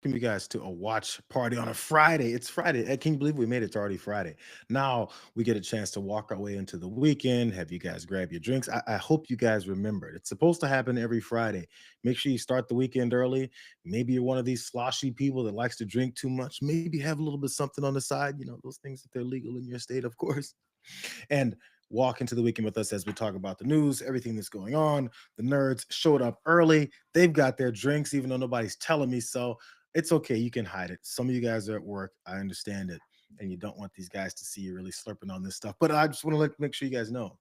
You guys to a watch party on a Friday. It's Friday. Can you believe we made it to already Friday? Now we get a chance to walk our way into the weekend. Have you guys grab your drinks? I hope you guys remember it. It's supposed to happen every Friday. Make sure you start the weekend early. Maybe you're one of these sloshy people that likes to drink too much. Maybe have a little bit something on the side. You know, those things that they're legal in your state, of course. And walk into the weekend with us as we talk about the news, everything that's going on. The nerds showed up early. They've got their drinks, even though nobody's telling me so. It's okay. You can hide it. Some of you guys are at work. I understand it. And you don't want these guys to see you really slurping on this stuff. But I just want to make sure you guys know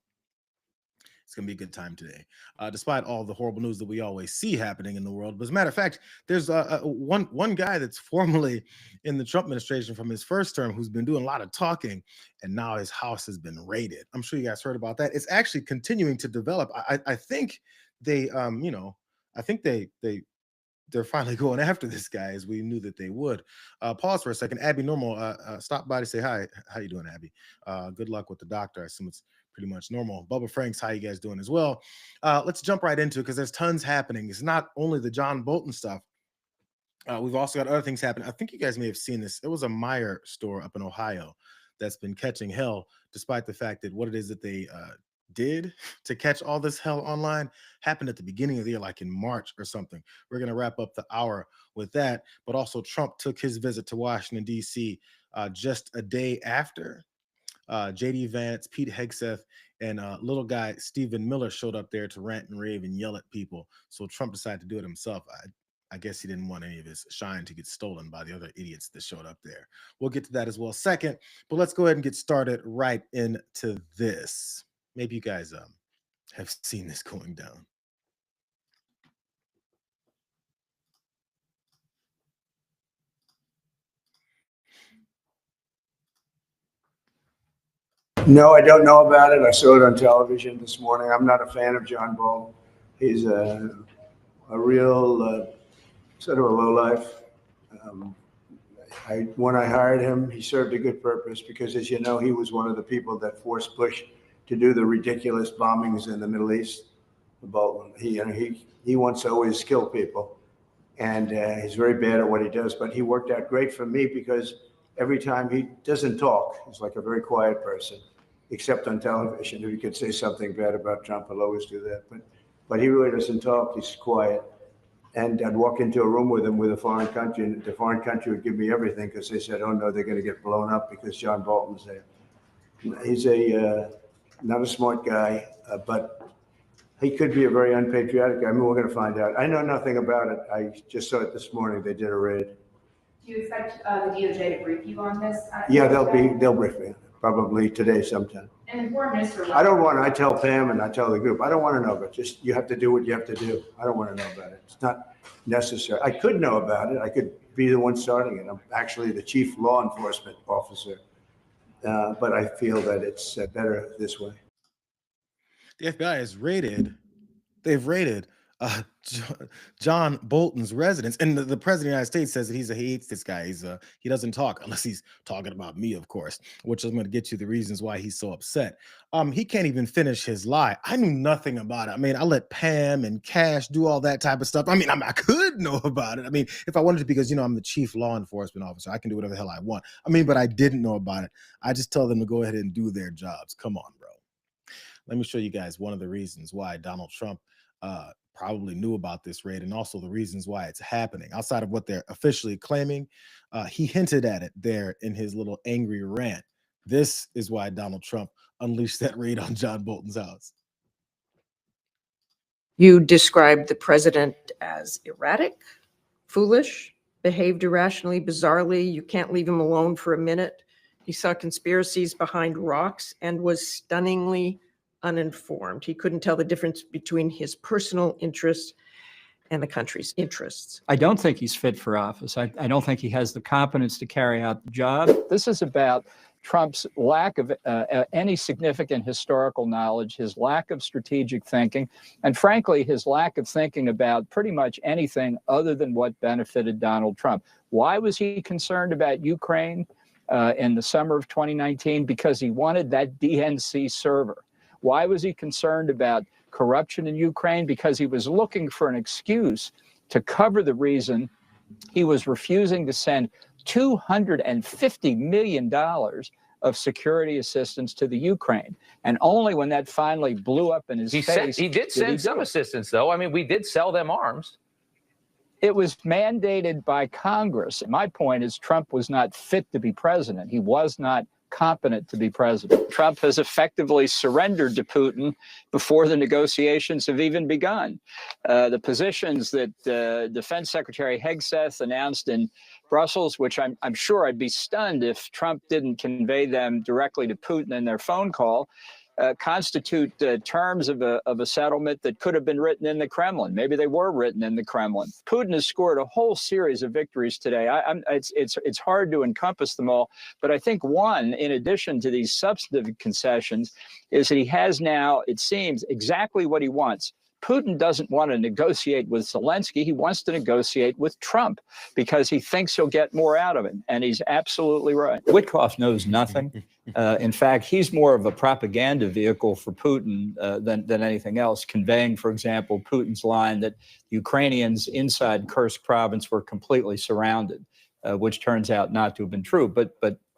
it's going to be a good time today, despite all the horrible news that we always see happening in the world. But as a matter of fact, there's one guy that's formerly in the Trump administration from his first term who's been doing a lot of talking, and now his house has been raided. I'm sure you guys heard about that. It's actually continuing to develop. I think they, I think they're finally going after this guy as we knew that they would. Pause for a second. Abby Normal, stop by to say hi. How you doing, Abby? Good luck with the doctor. I assume it's pretty much normal. Bubba Franks, how you guys doing as well? Let's jump right into it because there's tons happening. It's not only the John Bolton stuff. We've also got other things happening. I think you guys may have seen this. It was a Meijer store up in Ohio that's been catching hell, despite the fact that what it is that they did to catch all this hell online happened at the beginning of the year, like in March or something. We're going to wrap up the hour with that. But also, Trump took his visit to Washington, D.C. Just a day after JD Vance, Pete Hegseth, and little guy Stephen Miller showed up there to rant and rave and yell at people. So Trump decided to do it himself. I guess he didn't want any of his shine to get stolen by the other idiots that showed up there. We'll get to that as well second, but let's go ahead and get started right into this. Maybe you guys have seen this going down. No, I don't know about it. I saw it on television this morning. I'm not a fan of John Bolton. He's a real sort of a lowlife. Um, when I hired him, he served a good purpose because, as you know, he was one of the people that forced Bush to do the ridiculous bombings in the Middle East. Bolton, he wants to always kill people, and he's very bad at what he does. But he worked out great for me because every time he doesn't talk, he's like a very quiet person, except on television. If he could say something bad about Trump, he'll always do that. But he really doesn't talk. He's quiet. And I'd walk into a room with him with a foreign country, and the foreign country would give me everything because they said, "Oh no, they're going to get blown up because John Bolton's there." He's not a smart guy, but he could be a very unpatriotic guy. I mean, we're going to find out. I know nothing about it. I just saw it this morning. They did a raid. Do you expect the DOJ to brief you on this? Yeah, they'll brief me probably today sometime. And the foreign minister. I tell Pam and I tell the group, I don't want to know, but just you have to do what you have to do. I don't want to know about it. It's not necessary. I could know about it. I could be the one starting it. I'm actually the chief law enforcement officer, but I feel that it's better this way. The FBI has they've raided John Bolton's residence, and the president of the United States says that he hates this guy. He doesn't talk unless he's talking about me, of course, which I'm going to get you the reasons why he's so upset. He can't even finish his lie. I knew nothing about it. I mean, I let Pam and Cash do all that type of stuff. I mean, I could know about it. I mean, if I wanted to, because I'm the chief law enforcement officer, I can do whatever the hell I want. I mean, but I didn't know about it. I just tell them to go ahead and do their jobs. Come on, bro. Let me show you guys one of the reasons why Donald Trump probably knew about this raid, and also the reasons why it's happening. Outside of what they're officially claiming, he hinted at it there in his little angry rant. This is why Donald Trump unleashed that raid on John Bolton's house. You described the president as erratic, foolish, behaved irrationally, bizarrely. You can't leave him alone for a minute. He saw conspiracies behind rocks and was stunningly uninformed. He couldn't tell the difference between his personal interests and the country's interests. I don't think he's fit for office. I don't think he has the competence to carry out the job. This is about Trump's lack of any significant historical knowledge, his lack of strategic thinking, and frankly, his lack of thinking about pretty much anything other than what benefited Donald Trump. Why was he concerned about Ukraine in the summer of 2019? Because he wanted that DNC server. Why was he concerned about corruption in Ukraine? Because he was looking for an excuse to cover the reason he was refusing to send $250 million of security assistance to the Ukraine. And only when that finally blew up in his face. He did send some assistance, though. I mean, we did sell them arms. It was mandated by Congress. My point is Trump was not fit to be president. He was not competent to be president. Trump has effectively surrendered to Putin before the negotiations have even begun. The positions that Defense Secretary Hegseth announced in Brussels, which I'm sure I'd be stunned if Trump didn't convey them directly to Putin in their phone call, constitute terms of a settlement that could have been written in the Kremlin. Maybe they were written in the Kremlin. Putin has scored a whole series of victories today. It's hard to encompass them all, but I think one, in addition to these substantive concessions, is that he has now, it seems, exactly what he wants. Putin doesn't want to negotiate with Zelensky. He wants to negotiate with Trump because he thinks he'll get more out of him. And he's absolutely right. Witkoff knows nothing. In fact, he's more of a propaganda vehicle for Putin than anything else, conveying, for example, Putin's line that Ukrainians inside Kursk province were completely surrounded, which turns out not to have been true. But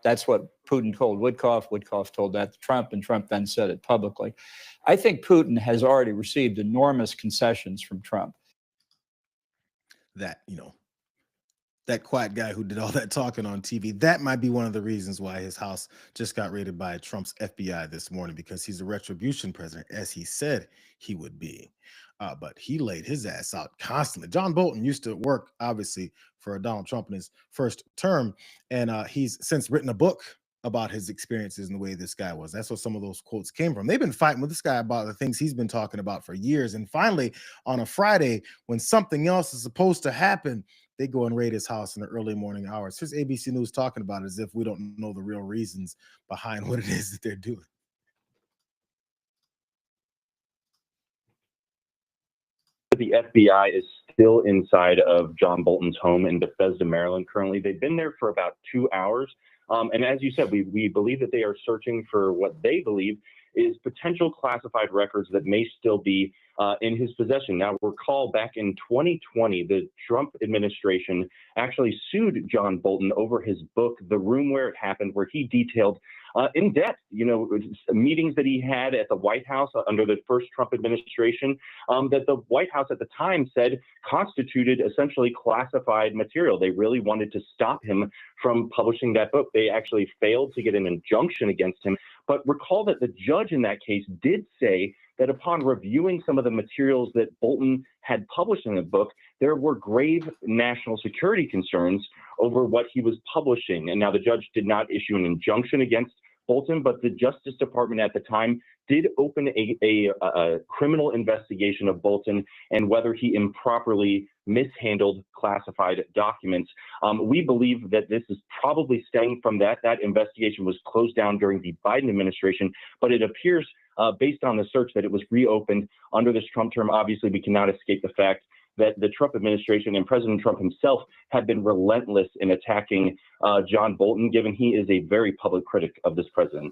that's what Putin told Witkoff. Witkoff told that to Trump, and Trump then said it publicly. I think Putin has already received enormous concessions from Trump. That, that quiet guy who did all that talking on TV, that might be one of the reasons why his house just got raided by Trump's FBI this morning, because he's a retribution president, as he said he would be. But he laid his ass out constantly. John Bolton used to work, obviously, for Donald Trump in his first term, and he's since written a book about his experiences and the way this guy was. That's what some of those quotes came from. They've been fighting with this guy about the things he's been talking about for years. And finally, on a Friday, when something else is supposed to happen, they go and raid his house in the early morning hours. Here's ABC News talking about it as if we don't know the real reasons behind what it is that they're doing. The FBI is still inside of John Bolton's home in Bethesda, Maryland currently. They've been there for about 2 hours. And as you said, we believe that they are searching for what they believe is potential classified records that may still be in his possession. Now, recall back in 2020, the Trump administration actually sued John Bolton over his book, The Room Where It Happened, where he detailed in depth, meetings that he had at the White House under the first Trump administration, that the White House at the time said constituted essentially classified material. They really wanted to stop him from publishing that book. They actually failed to get an injunction against him. But recall that the judge in that case did say that upon reviewing some of the materials that Bolton had published in the book, there were grave national security concerns over what he was publishing. And now the judge did not issue an injunction against Bolton, but the Justice Department at the time did open a criminal investigation of Bolton and whether he improperly mishandled classified documents. We believe that this is probably stemming from that. That investigation was closed down during the Biden administration, but it appears based on the search that it was reopened under this Trump term. Obviously, we cannot escape the fact that the Trump administration and President Trump himself have been relentless in attacking John Bolton, given he is a very public critic of this president.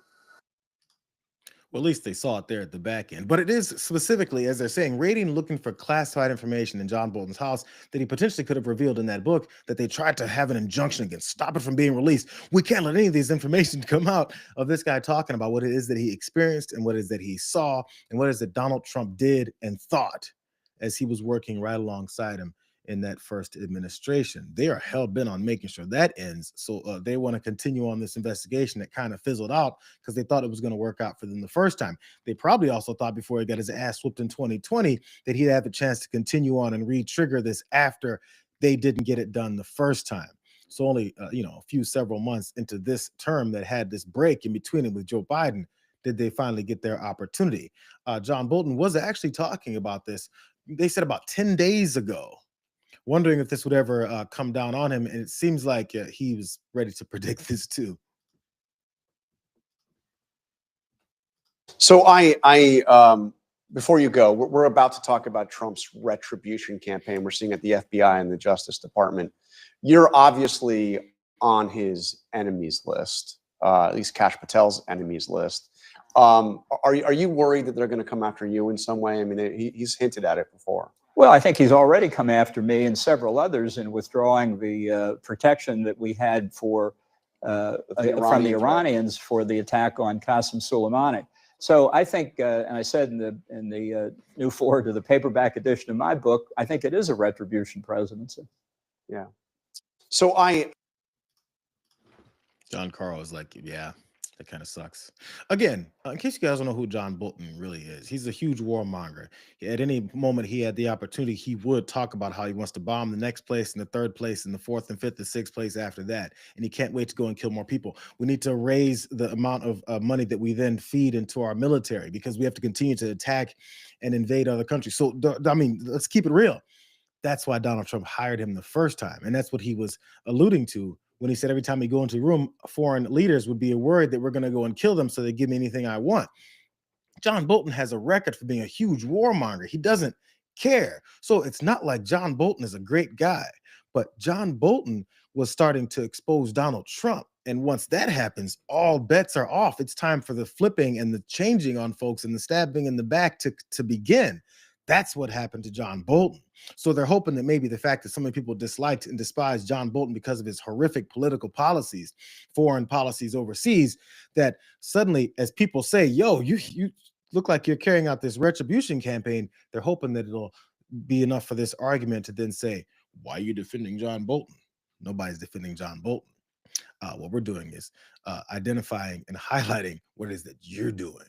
Well, at least they saw it there at the back end. But it is specifically, as they're saying, raiding, looking for classified information in John Bolton's house that he potentially could have revealed in that book that they tried to have an injunction against, stop it from being released. We can't let any of these information come out of this guy talking about what it is that he experienced and what it is that he saw and what it is that Donald Trump did and thought as he was working right alongside him in that first administration. They are hell-bent on making sure that ends. So they want to continue on this investigation that kind of fizzled out because they thought it was going to work out for them the first time. They probably also thought before he got his ass whooped in 2020 that he'd have the chance to continue on and re-trigger this after they didn't get it done the first time. So only, several months into this term that had this break in between it with Joe Biden, did they finally get their opportunity. John Bolton was actually talking about this, they said about 10 days ago, wondering if this would ever come down on him. And it seems like he was ready to predict this too. So before you go, we're about to talk about Trump's retribution campaign we're seeing at the FBI and the Justice Department. You're obviously on his enemies list, at least Kash Patel's enemies list. Are you worried that they're going to come after you in some way? I mean, he's hinted at it before. Well, I think he's already come after me and several others in withdrawing the protection that we had for from the Iranians for the attack on Qasem Soleimani. So I think, and I said in the new forward to the paperback edition of my book, I think it is a retribution presidency. Yeah. So John Carl is like, yeah, that kind of sucks. Again, in case you guys don't know who John Bolton really is, he's a huge warmonger. At any moment he had the opportunity, he would talk about how he wants to bomb the next place and the third place and the fourth and fifth and sixth place after that. And he can't wait to go and kill more people. We need to raise the amount of money that we then feed into our military because we have to continue to attack and invade other countries. So, I mean, let's keep it real. That's why Donald Trump hired him the first time. And that's what he was alluding to when he said every time we go into a room, foreign leaders would be worried that we're going to go and kill them so they give me anything I want. John Bolton has a record for being a huge warmonger. He doesn't care. So it's not like John Bolton is a great guy, but John Bolton was starting to expose Donald Trump. And once that happens, all bets are off. It's time for the flipping and the changing on folks and the stabbing in the back to begin. That's what happened to John Bolton. So they're hoping that maybe the fact that so many people disliked and despised John Bolton because of his horrific political policies, foreign policies overseas, that suddenly, as people say, yo, you look like you're carrying out this retribution campaign, they're hoping that it'll be enough for this argument to then say, why are you defending John Bolton? Nobody's defending John Bolton. What we're doing is identifying and highlighting what it is that you're doing.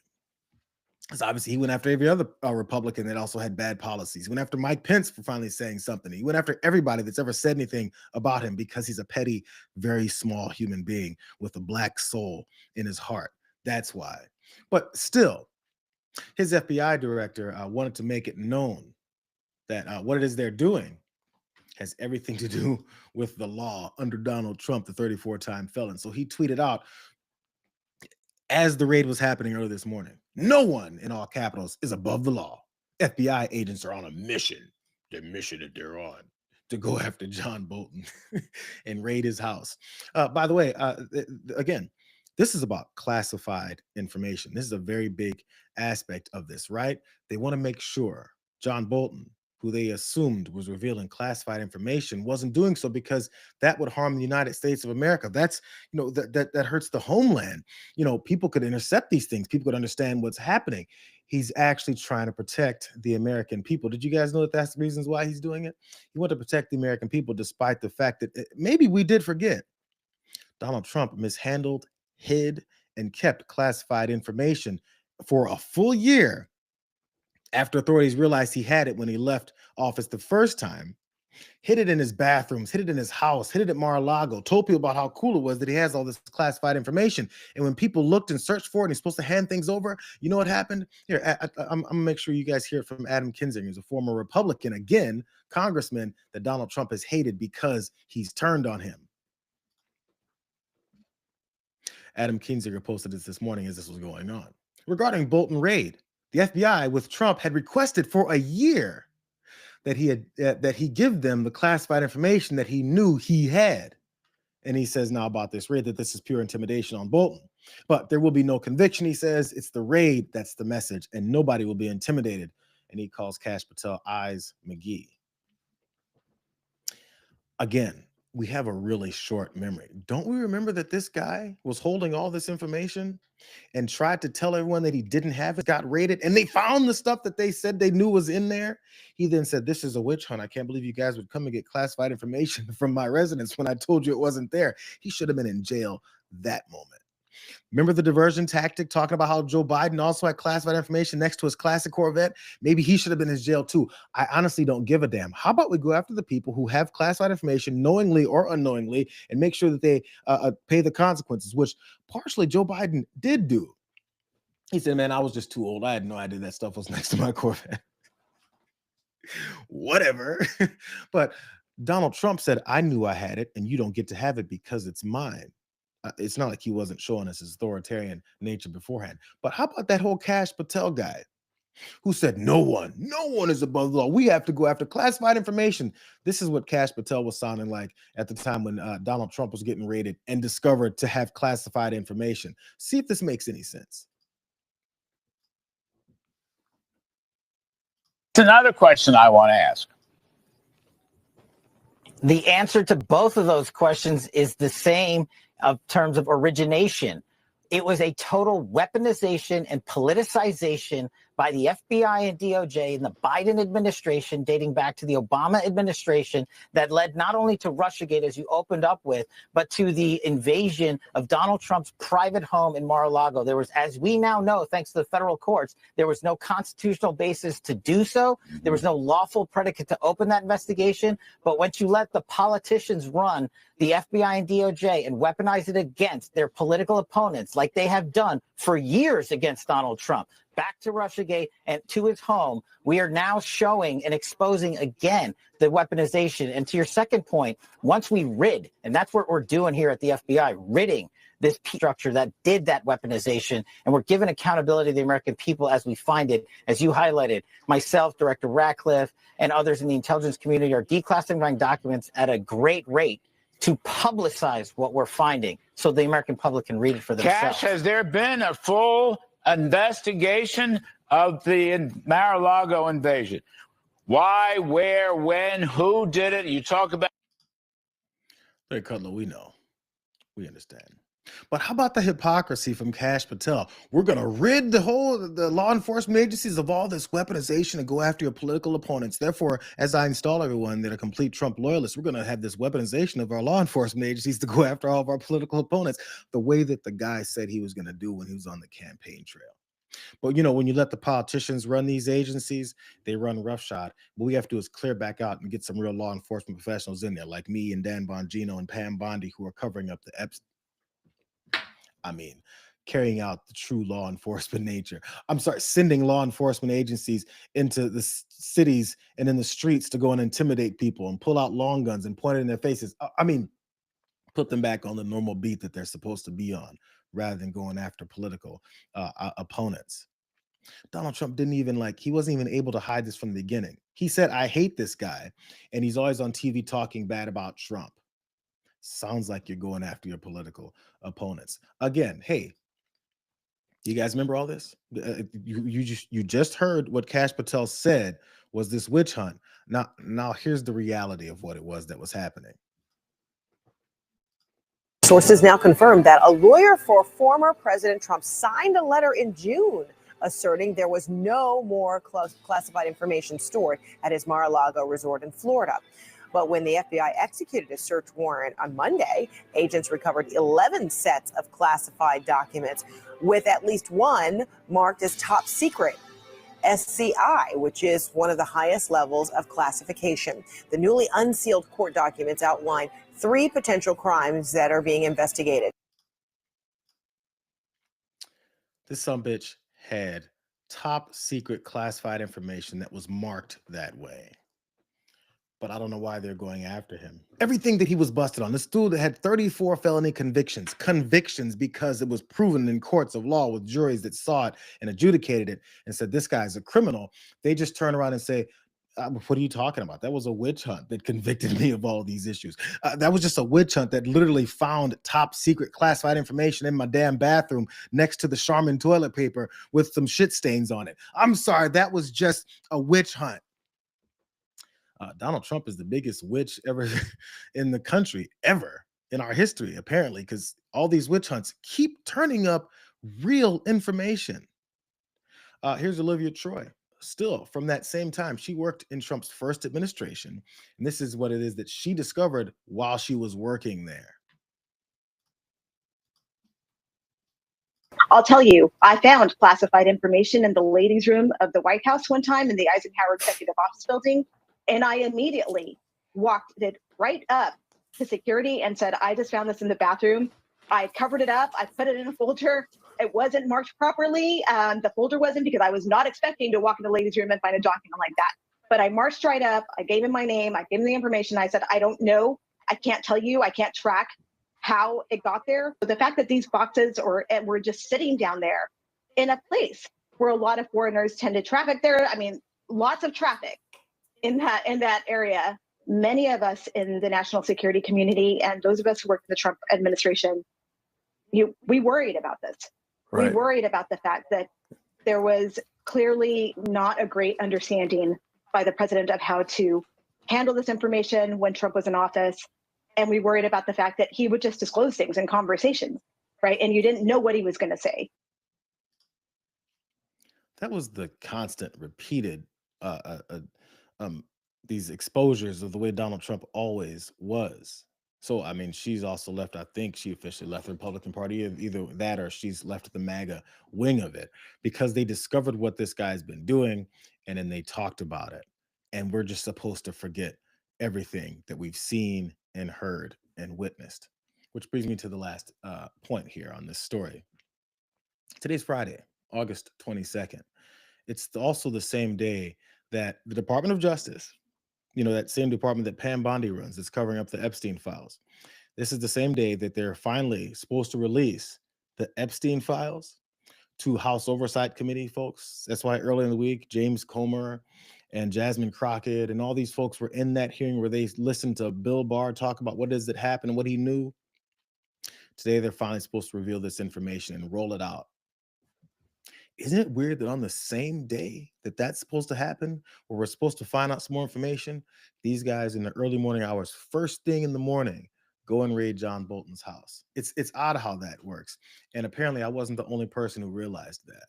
Because obviously he went after every other Republican that also had bad policies. He went after Mike Pence for finally saying something. He went after everybody that's ever said anything about him because he's a petty, very small human being with a black soul in his heart. That's why. But still, his FBI director wanted to make it known that what it is they're doing has everything to do with the law under Donald Trump, the 34-time felon. So he tweeted out, as the raid was happening earlier this morning, no one in all capitals is above the law. FBI agents are on a mission. The mission that they're on to go after John Bolton and raid his house. By the way, again, this is about classified information. This is a very big aspect of this, right? They want to make sure John Bolton, who they assumed was revealing classified information, wasn't doing so because that would harm the United States of America. That's, you know, that hurts the homeland. You know, people could intercept these things. People could understand what's happening. He's actually trying to protect the American people. Did you guys know that that's the reasons why he's doing it? He wanted to protect the American people, despite the fact that maybe we did forget Donald Trump mishandled, hid, and kept classified information for a full year after authorities realized he had it when he left office the first time. Hid it in his bathrooms, hid it in his house, hid it at Mar-a-Lago, told people about how cool it was that he has all this classified information. And when people looked and searched for it and he's supposed to hand things over, you know what happened? Here, I'm gonna make sure you guys hear it from Adam Kinzinger, who's a former Republican, again, congressman that Donald Trump has hated because he's turned on him. Adam Kinzinger posted this morning as this was going on. Regarding Bolton raid, the FBI with Trump had requested for a year that he give them the classified information that he knew he had. And he says now about this raid that this is pure intimidation on Bolton. But there will be no conviction, he says. It's the raid that's the message, and nobody will be intimidated. And he calls Kash Patel Eyes McGee. Again, we have a really short memory. Don't we remember that this guy was holding all this information and tried to tell everyone that he didn't have it, got raided, and they found the stuff that they said they knew was in there? He then said, this is a witch hunt. I can't believe you guys would come and get classified information from my residence when I told you it wasn't there. He should have been in jail that moment. Remember the diversion tactic, talking about how Joe Biden also had classified information next to his classic Corvette? Maybe he should have been in jail too. I honestly don't give a damn. How about we go after the people who have classified information knowingly or unknowingly and make sure that they pay the consequences, which partially Joe Biden did do. He said, man, I was just too old. I had no idea that stuff was next to my Corvette. Whatever. But Donald Trump said, I knew I had it and you don't get to have it because it's mine. It's not like he wasn't showing us his authoritarian nature beforehand. But how about that whole Kash Patel guy who said, no one is above the law. We have to go after classified information. This is what Kash Patel was sounding like at the time when Donald Trump was getting raided and discovered to have classified information. See if this makes any sense. another question I want to ask. The answer to both of those questions is the same in terms of origination. It was a total weaponization and politicization by the FBI and DOJ in the Biden administration, dating back to the Obama administration, that led not only to Russiagate, as you opened up with, but to the invasion of Donald Trump's private home in Mar-a-Lago. There was, as we now know, thanks to the federal courts, there was no constitutional basis to do so. There was no lawful predicate to open that investigation. But once you let the politicians run the FBI and DOJ and weaponize it against their political opponents, like they have done for years against Donald Trump, back to Russiagate and to his home, we are now showing and exposing again the weaponization. And to your second point, once we rid, and that's what we're doing here at the FBI, ridding this structure that did that weaponization, and we're giving accountability to the American people as we find it. As you highlighted, myself, Director Ratcliffe, and others in the intelligence community are declassifying documents at a great rate to publicize what we're finding so the American public can read it for themselves. Cash, has there been a full investigation of the Mar-a-Lago invasion? Why, where, when, who did it? You talk about... Hey, Cutler, we know. We understand. But how about the hypocrisy from Kash Patel? We're going to rid the law enforcement agencies of all this weaponization and go after your political opponents. Therefore, as I install everyone that are complete Trump loyalists, we're going to have this weaponization of our law enforcement agencies to go after all of our political opponents, the way that the guy said he was going to do when he was on the campaign trail. But, you know, when you let the politicians run these agencies, they run roughshod. What we have to do is clear back out and get some real law enforcement professionals in there, like me and Dan Bongino and Pam Bondi, who are covering up the Epstein. I mean, carrying out the true law enforcement nature. I'm sorry, sending law enforcement agencies into the cities and in the streets to go and intimidate people and pull out long guns and point it in their faces. I mean, put them back on the normal beat that they're supposed to be on, rather than going after political opponents. Donald Trump he wasn't even able to hide this from the beginning. He said, I hate this guy. And he's always on TV talking bad about Trump. Sounds like you're going after your political opponents. Again, hey, you guys remember all this? You just heard what Kash Patel said was this witch hunt. Now here's the reality of what it was that was happening. Sources now confirmed that a lawyer for former President Trump signed a letter in June asserting there was no more classified information stored at his Mar-a-Lago resort in Florida. But when the FBI executed a search warrant on Monday, agents recovered 11 sets of classified documents, with at least one marked as top secret, SCI, which is one of the highest levels of classification. The newly unsealed court documents outline 3 potential crimes that are being investigated. This sumbitch had top secret classified information that was marked that way. But I don't know why they're going after him. Everything that he was busted on, this dude had 34 felony convictions because it was proven in courts of law with juries that saw it and adjudicated it and said, this guy's a criminal. They just turn around and say, what are you talking about? That was a witch hunt that convicted me of all these issues. That was just a witch hunt that literally found top secret classified information in my damn bathroom next to the Charmin toilet paper with some shit stains on it. I'm sorry, that was just a witch hunt. Donald Trump is the biggest witch ever in the country, ever in our history, apparently, because all these witch hunts keep turning up real information. Here's Olivia Troy. Still, from that same time, she worked in Trump's first administration. And this is what it is that she discovered while she was working there. I'll tell you, I found classified information in the ladies' room of the White House one time in the Eisenhower Executive Office Building. And I immediately walked it right up to security and said, I just found this in the bathroom. I covered it up. I put it in a folder. It wasn't marked properly. The folder wasn't, because I was not expecting to walk in the ladies' room and find a document like that. But I marched right up. I gave him my name. I gave him the information. I said, I don't know. I can't tell you. I can't track how it got there. But the fact that these boxes were just sitting down there in a place where a lot of foreigners tend to traffic there. I mean, lots of traffic in that area. Many of us in the national security community and those of us who work in the Trump administration, we worried about this. Right. We worried about the fact that there was clearly not a great understanding by the president of how to handle this information when Trump was in office. And we worried about the fact that he would just disclose things in conversations, right? And you didn't know what he was going to say. That was the constant, repeated, these exposures of the way Donald Trump always was. So, I mean, she's also left, I think she officially left the Republican Party, either that or she's left the MAGA wing of it, because they discovered what this guy's been doing and then they talked about it. And we're just supposed to forget everything that we've seen and heard and witnessed, which brings me to the last point here on this story. Today's Friday, August 22nd. It's also the same day that the Department of Justice, that same department that Pam Bondi runs, that's covering up the Epstein files. This is the same day that they're finally supposed to release the Epstein files to House Oversight Committee folks. That's why earlier in the week, James Comer and Jasmine Crockett and all these folks were in that hearing where they listened to Bill Barr talk about what is it happened and what he knew. Today, they're finally supposed to reveal this information and roll it out. Isn't it weird that on the same day that that's supposed to happen, where we're supposed to find out some more information, these guys in the early morning hours, first thing in the morning, go and raid John Bolton's house? It's odd how that works. And apparently I wasn't the only person who realized that.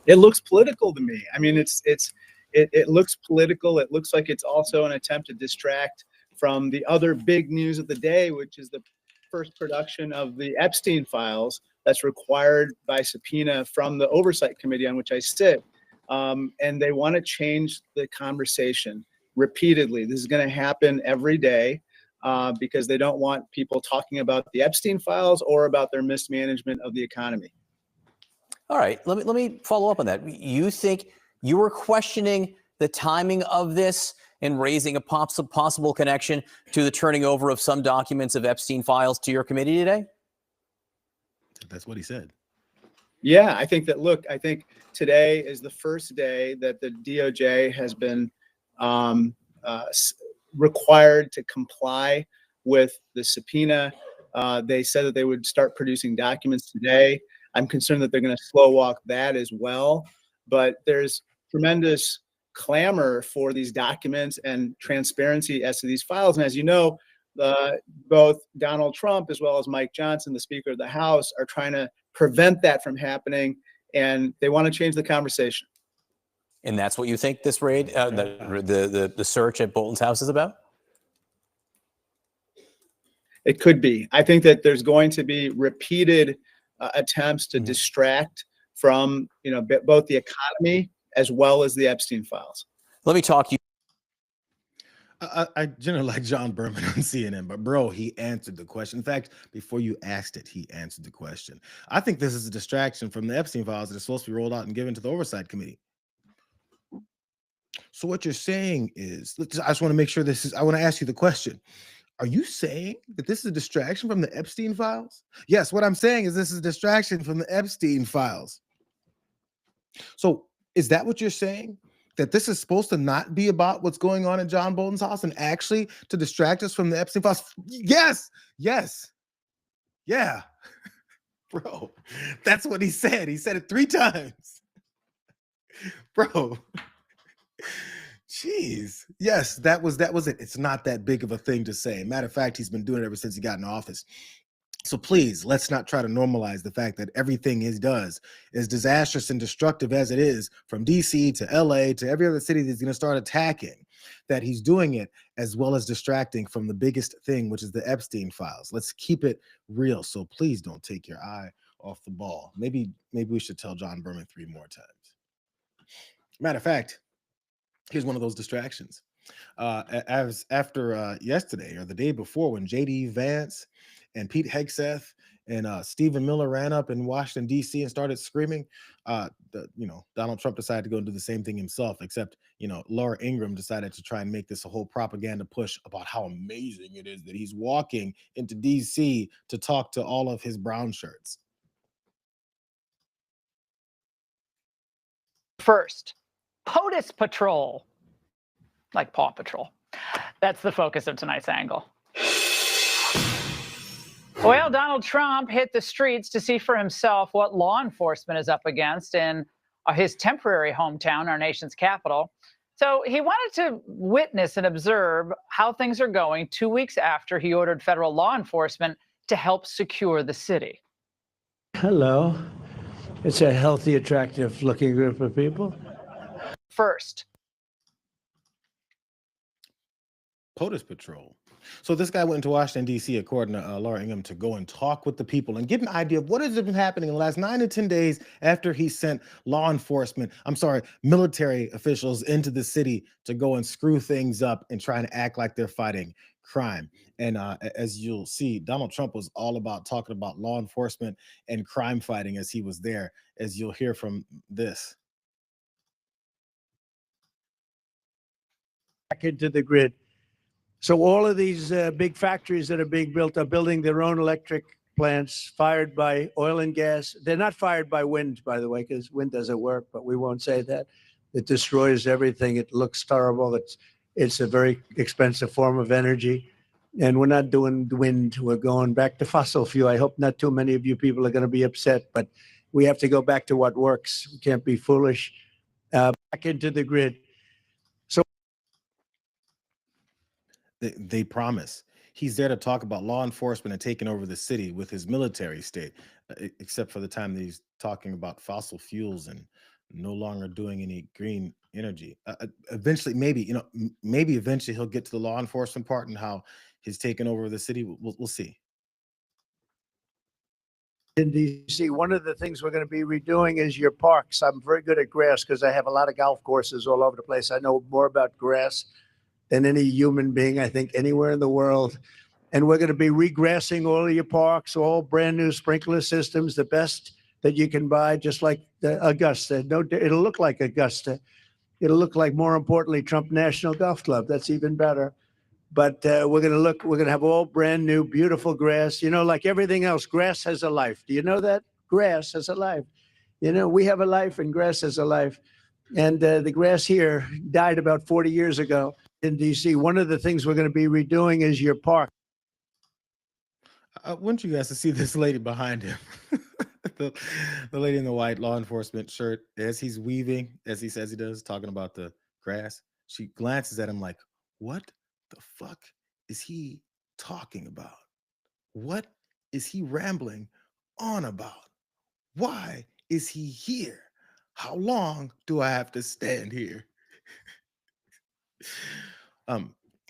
It looks political to me. I mean, it looks political. It looks like it's also an attempt to distract from the other big news of the day, which is the first production of the Epstein files that's required by subpoena from the Oversight Committee on which I sit. And they want to change the conversation repeatedly. This is going to happen every day because they don't want people talking about the Epstein files or about their mismanagement of the economy. All right, let me follow up on that. You think you were questioning the timing of this and raising a possible connection to the turning over of some documents of Epstein files to your committee today? That's what he said. Yeah, I think today is the first day that the DOJ has been required to comply with the subpoena. They said that they would start producing documents today. I'm concerned that they're going to slow walk that as well. But there's tremendous clamor for these documents and transparency as to these files. And as you know, both Donald Trump as well as Mike Johnson, the Speaker of the House, are trying to prevent that from happening, and they want to change the conversation. And that's what you think this raid, the search at Bolton's house is about? It could be. I think that there's going to be repeated attempts to distract from, both the economy as well as the Epstein files. Let me talk to you. I generally like John Berman on CNN, but bro, he answered the question. In fact, before you asked it, he answered the question. I think this is a distraction from the Epstein files that are supposed to be rolled out and given to the Oversight Committee. So what you're saying is, I just want to make sure I want to ask you the question. Are you saying that this is a distraction from the Epstein files? Yes, what I'm saying is this is a distraction from the Epstein files. So is that what you're saying? That this is supposed to not be about what's going on in John Bolton's house and actually to distract us from the Epstein files? Yes. Yeah. Bro, that's what he said. He said it 3 times. Bro. Jeez. Yes, that was it. It's not that big of a thing to say. Matter of fact, he's been doing it ever since he got in office. So please, let's not try to normalize the fact that everything he does is disastrous and destructive as it is, from DC to LA to every other city that's going to start attacking, that he's doing it as well as distracting from the biggest thing, which is the Epstein files. Let's keep it real. So please don't take your eye off the ball. Maybe we should tell John Berman 3 more times. Matter of fact, here's one of those distractions. After yesterday or the day before, when JD Vance and Pete Hegseth and Stephen Miller ran up in Washington, D.C. and started screaming, Donald Trump decided to go and do the same thing himself, except, Laura Ingraham decided to try and make this a whole propaganda push about how amazing it is that he's walking into D.C. to talk to all of his brown shirts. First, POTUS Patrol, like Paw Patrol. That's the focus of tonight's angle. Well, Donald Trump hit the streets to see for himself what law enforcement is up against in his temporary hometown, our nation's capital. So he wanted to witness and observe how things are going 2 weeks after he ordered federal law enforcement to help secure the city. Hello. It's a healthy, attractive looking group of people. First, POTUS patrol. So this guy went into Washington, D.C., according to Laura Ingham, to go and talk with the people and get an idea of what has been happening in the last 9 to 10 days after he sent military officials into the city to go and screw things up and try and act like they're fighting crime. And as you'll see, Donald Trump was all about talking about law enforcement and crime fighting as he was there, as you'll hear from this. Back into the grid. So all of these big factories that are being built are building their own electric plants fired by oil and gas. They're not fired by wind, by the way, because wind doesn't work, but we won't say that. It destroys everything. It looks terrible. It's a very expensive form of energy. And we're not doing wind. We're going back to fossil fuel. I hope not too many of you people are going to be upset, but we have to go back to what works. We can't be foolish. Back into the grid. They promise. He's there to talk about law enforcement and taking over the city with his military state, except for the time that he's talking about fossil fuels and no longer doing any green energy. Eventually, maybe eventually he'll get to the law enforcement part and how he's taken over the city. We'll see. In DC, one of the things we're going to be redoing is your parks. I'm very good at grass because I have a lot of golf courses all over the place. I know more about grass than any human being, I think, anywhere in the world. And we're going to be regrassing all of your parks, all brand new sprinkler systems, the best that you can buy, just like the Augusta. No, it'll look like Augusta. It'll look like, more importantly, Trump National Golf Club. That's even better. But we're going to have all brand new, beautiful grass. You know, like everything else, grass has a life. Do you know that? Grass has a life. You know, we have a life and grass has a life. And the grass here died about 40 years ago in DC. One of the things we're going to be redoing is your park. I want you guys to see this lady behind him. the lady in the white law enforcement shirt, as he's weaving, as he says he does, talking about the grass. She glances at him like, what the fuck is he talking about? What is he rambling on about? Why is he here? How long do I have to stand here?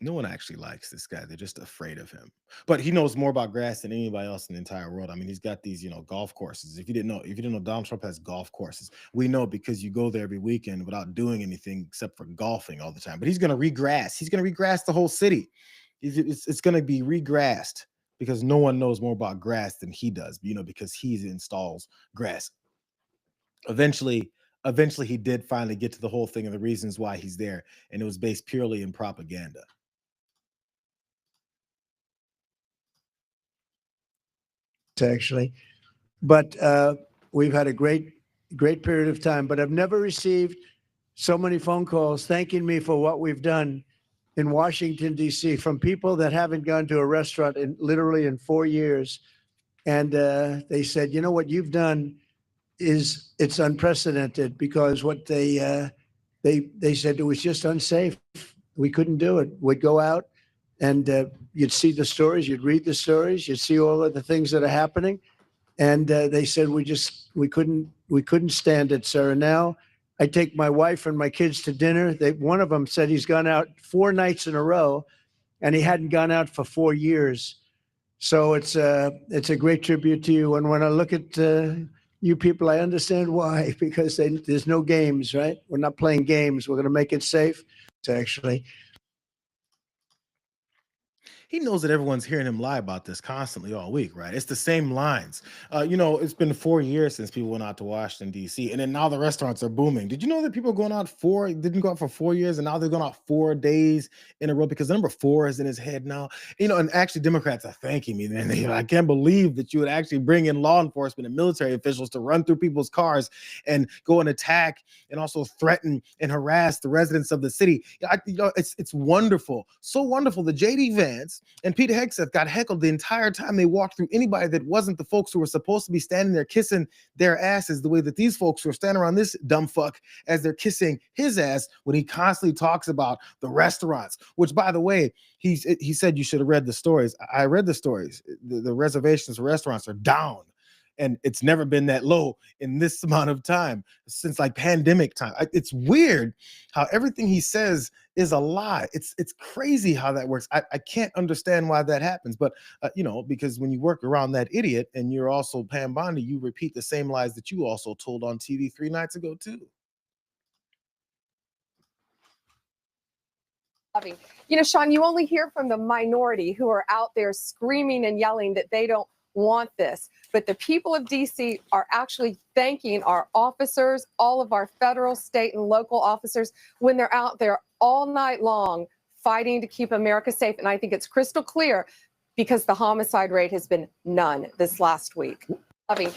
No one actually likes this guy. They're just afraid of him. But he knows more about grass than anybody else in the entire world. I mean, he's got these, golf courses. If you didn't know, Donald Trump has golf courses. We know because you go there every weekend without doing anything except for golfing all the time. But he's going to regrass. He's going to regrass the whole city. It's going to be regrassed because no one knows more about grass than he does, because he installs grass. Eventually, he did finally get to the whole thing and the reasons why he's there. And it was based purely in propaganda. Actually, but we've had a great period of time, but I've never received so many phone calls thanking me for what we've done in Washington, D.C. from people that haven't gone to a restaurant literally in 4 years. And they said, you know, what you've done it's unprecedented, because what they said, it was just unsafe. We couldn't do it. We'd go out and you'd see the stories, you'd read the stories, you'd see all of the things that are happening. And they said, we couldn't stand it, sir. And now I take my wife and my kids to dinner. One of them said he's gone out 4 nights in a row and he hadn't gone out for 4 years. So it's a great tribute to you. And when I look at you people, I understand why, because there's no games, right? We're not playing games. We're going to make it safe. Actually, he knows that everyone's hearing him lie about this constantly all week, right? It's the same lines. It's been 4 years since people went out to Washington, D.C., and then now the restaurants are booming. Did you know that people didn't go out for 4 years, and now they're going out 4 days in a row because the number 4 is in his head now? And actually Democrats are thanking me, man. I can't believe that you would actually bring in law enforcement and military officials to run through people's cars and go and attack and also threaten and harass the residents of the city. It's wonderful. So wonderful that J.D. Vance, folks. And Pete Hegseth got heckled the entire time they walked through anybody that wasn't the folks who were supposed to be standing there kissing their asses the way that these folks were standing around this dumb fuck as they're kissing his ass when he constantly talks about the restaurants, which, by the way, he said you should have read the stories. I read the stories. The reservations for restaurants are down. And it's never been that low in this amount of time since like pandemic time. It's weird how everything he says is a lie. It's crazy how that works. I can't understand why that happens. But, because when you work around that idiot and you're also Pam Bondi, you repeat the same lies that you also told on TV 3 nights ago, too. Sean, you only hear from the minority who are out there screaming and yelling that they don't want this. But the people of DC are actually thanking our officers, all of our federal, state, and local officers, when they're out there all night long fighting to keep America safe. And I think it's crystal clear because the homicide rate has been none this last week. Okay.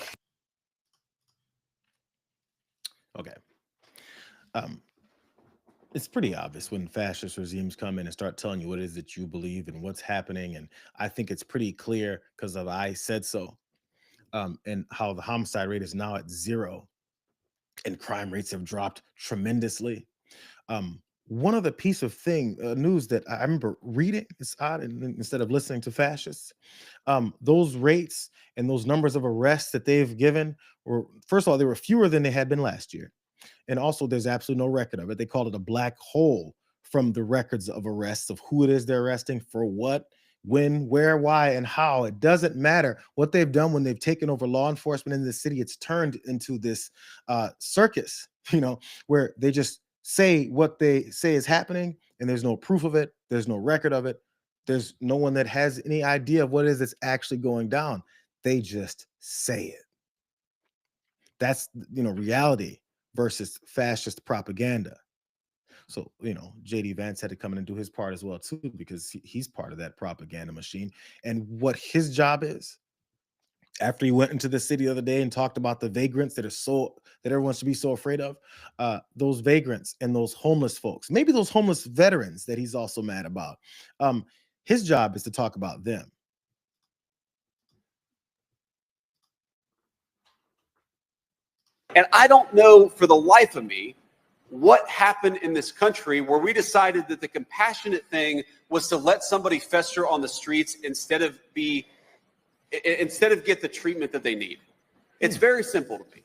It's pretty obvious when fascist regimes come in and start telling you what it is that you believe and what's happening. And I think it's pretty clear because of I said so. And how the homicide rate is now at 0 and crime rates have dropped tremendously. One other piece of news that I remember reading, it's odd, and instead of listening to fascists, those rates and those numbers of arrests that they've given were, first of all, they were fewer than they had been last year. And also there's absolutely no record of it. They called it a black hole from the records of arrests of who it is they're arresting for what, when, where, why, and how. It doesn't matter what they've done when they've taken over law enforcement in the city. It's turned into this circus, where they just say what they say is happening and there's no proof of it. There's no record of it. There's no one that has any idea of what it is that's actually going down. They just say it. That's, reality versus fascist propaganda. So, JD Vance had to come in and do his part as well, too, because he's part of that propaganda machine. And what his job is, after he went into the city the other day and talked about the vagrants that everyone should be so afraid of, those vagrants and those homeless folks, maybe those homeless veterans that he's also mad about. His job is to talk about them. And I don't know for the life of me what happened in this country where we decided that the compassionate thing was to let somebody fester on the streets instead of get the treatment that they need. It's very simple to me.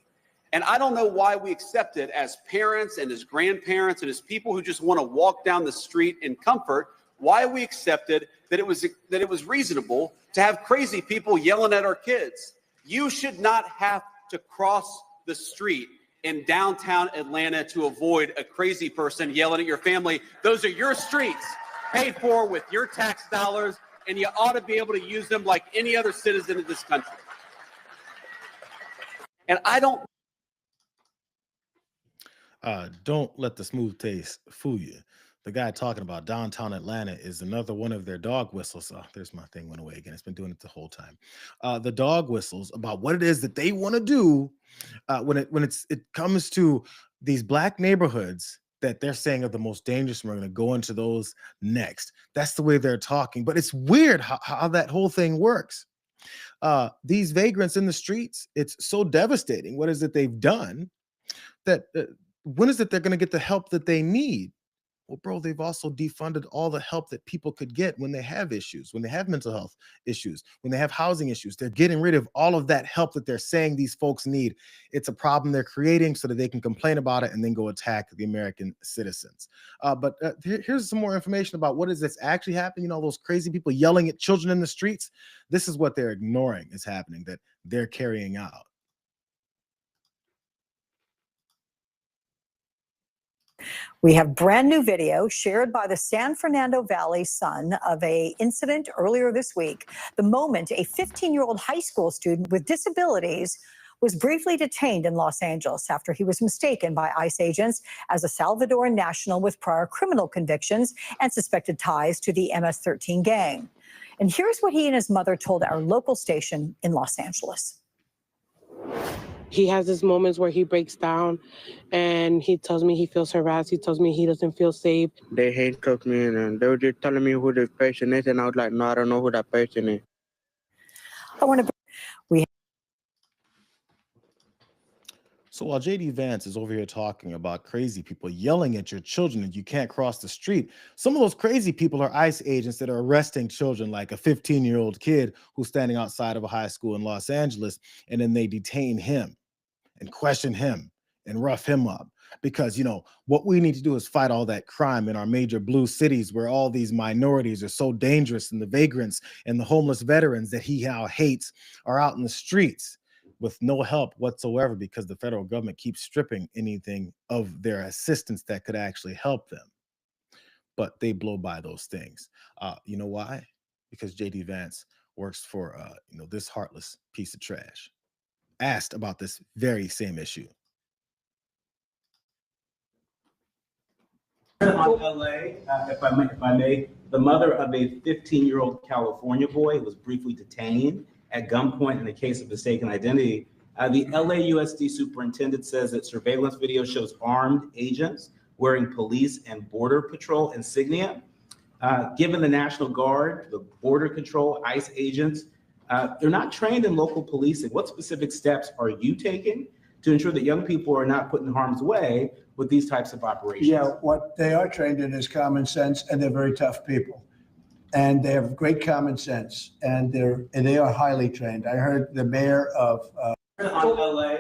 And I don't know why we accept it as parents and as grandparents and as people who just want to walk down the street in comfort, why we accepted that it was reasonable to have crazy people yelling at our kids. You should not have to cross the street in downtown Atlanta to avoid a crazy person yelling at your family. Those are your streets, paid for with your tax dollars, and you ought to be able to use them like any other citizen of this country. And I don't let the smooth taste fool you. The guy talking about downtown Atlanta is another one of their dog whistles. Oh, there's my thing went away again. It's been doing it the whole time. The dog whistles about what it is that they want to do when it comes to these black neighborhoods that they're saying are the most dangerous. And we're going to go into those next. That's the way they're talking. But it's weird how that whole thing works. These vagrants in the streets, it's so devastating. What is it they've done that when is it they're going to get the help that they need? Well, bro, they've also defunded all the help that people could get when they have issues, when they have mental health issues, when they have housing issues. They're getting rid of all of that help that they're saying these folks need. It's a problem they're creating so that they can complain about it and then go attack the American citizens. But here's some more information about what is this actually happening. Those crazy people yelling at children in the streets. This is what they're ignoring is happening, that they're carrying out. We have brand new video shared by the San Fernando Valley Sun of an incident earlier this week. The moment a 15-year-old high school student with disabilities was briefly detained in Los Angeles after he was mistaken by ICE agents as a Salvadoran national with prior criminal convictions and suspected ties to the MS-13 gang. And here's what he and his mother told our local station in Los Angeles. he has his moments where he breaks down and he tells me he feels harassed. He tells me he doesn't feel safe. They handcuffed me and they were just telling me who the person is, and I was like, no, I don't know who that person is. I want to. So while JD Vance is over here talking about crazy people yelling at your children and you can't cross the street, some of those crazy people are ICE agents that are arresting children, like a 15-year-old kid who's standing outside of a high school in Los Angeles, and then they detain him and question him and rough him up. Because, you know, what we need to do is fight all that crime in our major blue cities where all these minorities are so dangerous, and the vagrants and the homeless veterans that he now hates are out in the streets with no help whatsoever, because the federal government keeps stripping anything of their assistance that could actually help them. But they blow by those things. You know why? Because JD Vance works for this heartless piece of trash. Asked about this very same issue. On LA, if I may, the mother of a 15-year-old California boy was briefly detained at gunpoint in a case of mistaken identity. The LAUSD superintendent says that surveillance video shows armed agents wearing police and border patrol insignia. Given the National Guard, the Border Control, ICE agents, they're not trained in local policing. What specific steps are you taking to ensure that young people are not put in harm's way with these types of operations? Yeah, what they are trained in is common sense, and they're very tough people. And they have great common sense, and they are highly trained. I heard the mayor of LA.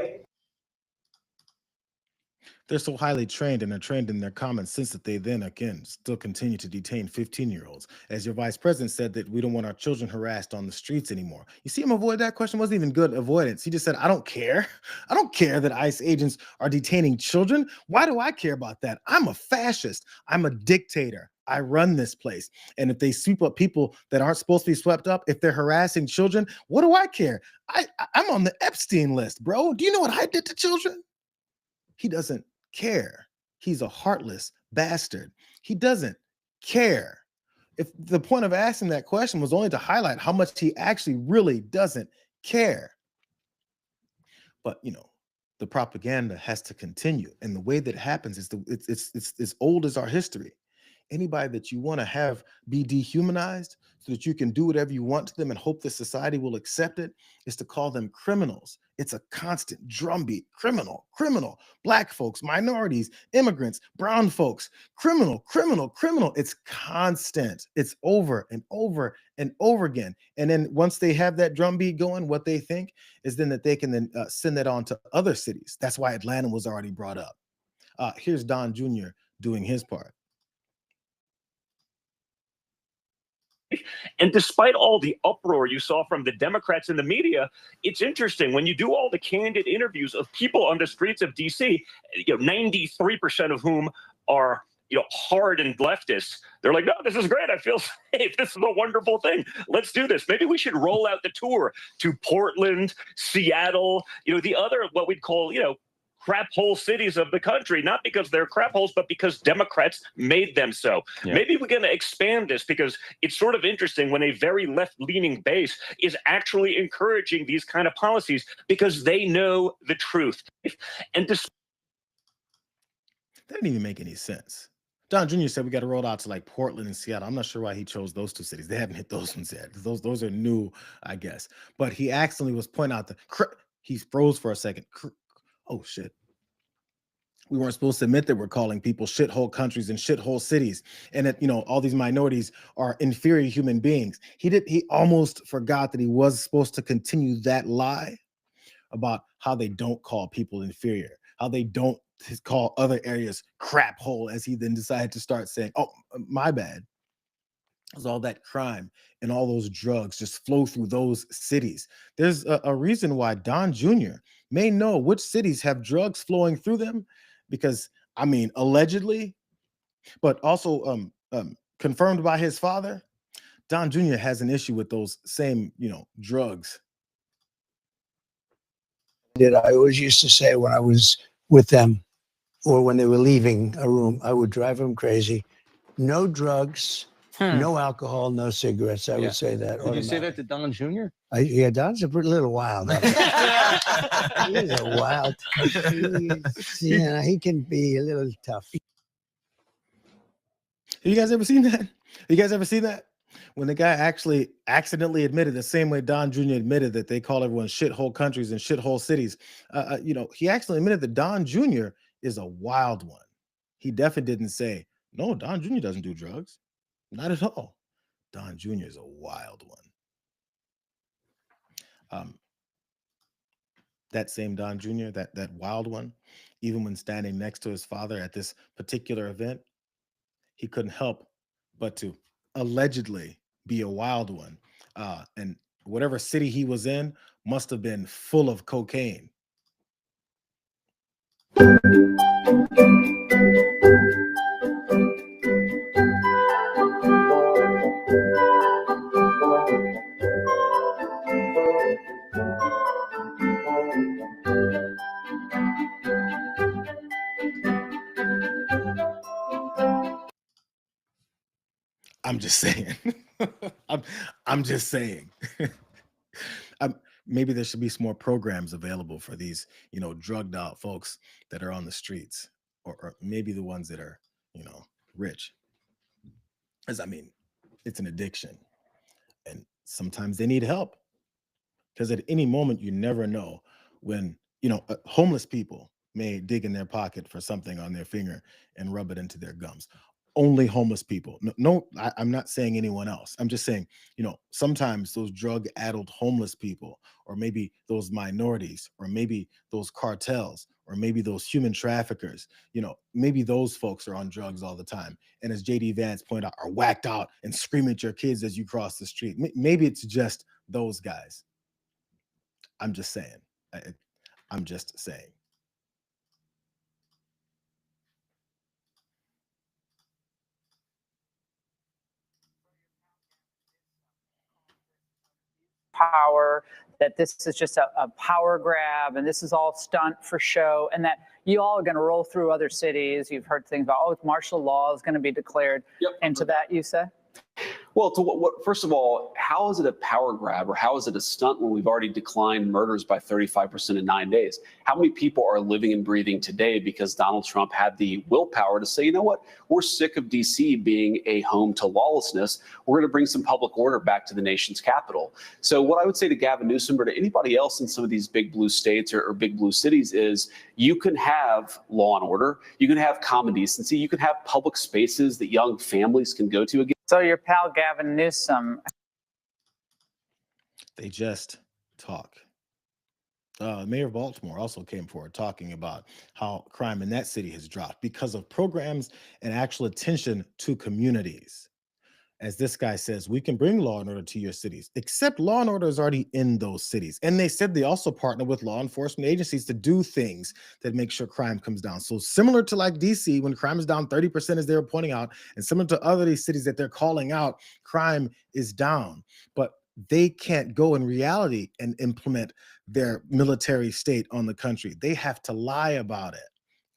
They're so highly trained, and they're trained in their common sense that they then again still continue to detain 15-year-olds. As your vice president said, that we don't want our children harassed on the streets anymore. You see him avoid that question. Wasn't even good avoidance. He just said, I don't care. I don't care that ICE agents are detaining children. Why do I care about that? I'm a fascist. I'm a dictator. I run this place. And if they sweep up people that aren't supposed to be swept up, if they're harassing children, what do I care? I'm on the Epstein list, bro. Do you know what I did to children? He doesn't care. He's a heartless bastard. He doesn't care. If the point of asking that question was only to highlight how much he actually really doesn't care. But the propaganda has to continue, and the way that it happens is it's as old as our history. Anybody that you want to have be dehumanized so that you can do whatever you want to them and hope that society will accept it is to call them criminals. It's a constant drumbeat. Criminal, criminal, black folks, minorities, immigrants, brown folks, criminal, criminal, criminal. It's constant. It's over and over and over again. And then once they have that drumbeat going, what they think is then that they can then send that on to other cities. That's why Atlanta was already brought up. Here's Don Jr. doing his part. And despite all the uproar you saw from the Democrats and the media, it's interesting when you do all the candid interviews of people on the streets of DC, 93% of whom are hardened leftists. They're like, no, this is great. I feel safe. This is a wonderful thing. Let's do this. Maybe we should roll out the tour to Portland, Seattle, the other, what we'd call, crap hole cities of the country, not because they're crap holes, but because Democrats made them so. Yeah. Maybe we're going to expand this, because it's sort of interesting when a very left-leaning base is actually encouraging these kind of policies because they know the truth. And that didn't even make any sense. Don Jr. said we got to roll out to like Portland and Seattle. I'm not sure why he chose those two cities. They haven't hit those ones yet. Those are new, I guess. But he accidentally was pointing out he froze for a second. Oh, shit. We weren't supposed to admit that we're calling people shithole countries and shithole cities, and that, all these minorities are inferior human beings. He almost forgot that he was supposed to continue that lie about how they don't call people inferior, how they don't call other areas crap hole, as he then decided to start saying, oh, my bad. Because all that crime and all those drugs just flow through those cities. There's a reason why Don Jr. may know which cities have drugs flowing through them, because, allegedly, but also confirmed by his father, Don Jr. has an issue with those same, drugs. I always used to say when I was with them or when they were leaving a room, I would drive them crazy. No drugs No alcohol, no cigarettes. I Yeah. would say that. Did you say automatic. that to Don Jr.? Yeah, Don's a little wild. He's a wild. He can be a little tough. You guys ever seen that? You guys ever seen that? When the guy actually accidentally admitted, the same way Don Jr. admitted that they call everyone shithole countries and shithole cities, he actually admitted that Don Jr. is a wild one. He definitely didn't say, no, Don Jr. doesn't do drugs. Not at all. Don Jr. is a wild one. That same Don Jr., that wild one, even when standing next to his father at this particular event, he couldn't help but to allegedly be a wild one. And whatever city he was in must have been full of cocaine. I'm just saying. I'm just saying. Maybe there should be some more programs available for these, drugged out folks that are on the streets, or maybe the ones that are, rich. Because it's an addiction, and sometimes they need help. Because at any moment, you never know when, homeless people may dig in their pocket for something on their finger and rub it into their gums. Only homeless people. I'm not saying anyone else. I'm just saying, sometimes those drug-addled homeless people, or maybe those minorities, or maybe those cartels, or maybe those human traffickers, maybe those folks are on drugs all the time. And as JD Vance pointed out, are whacked out and screaming at your kids as you cross the street. Maybe it's just those guys. I'm just saying. I'm just saying. Power, that this is just a power grab and this is all stunt for show, and that you all are going to roll through other cities. You've heard things about, martial law is going to be declared. Yep. And to that you say? Well, to what? First of all, how is it a power grab, or how is it a stunt when we've already declined murders by 35% in 9 days? How many people are living and breathing today because Donald Trump had the willpower to say, you know what, we're sick of DC being a home to lawlessness. We're going to bring some public order back to the nation's capital. So what I would say to Gavin Newsom or to anybody else in some of these big blue states or big blue cities is, you can have law and order, you can have common decency, you can have public spaces that young families can go to again. So your pal Gavin Newsom. They just talk. Mayor of Baltimore also came forward talking about how crime in that city has dropped because of programs and actual attention to communities. As this guy says, we can bring law and order to your cities, except law and order is already in those cities. And they said they also partner with law enforcement agencies to do things that make sure crime comes down. So similar to like DC, when crime is down 30%, as they were pointing out, and similar to other these cities that they're calling out, crime is down. But they can't go in reality and implement their military state on the country. They have to lie about it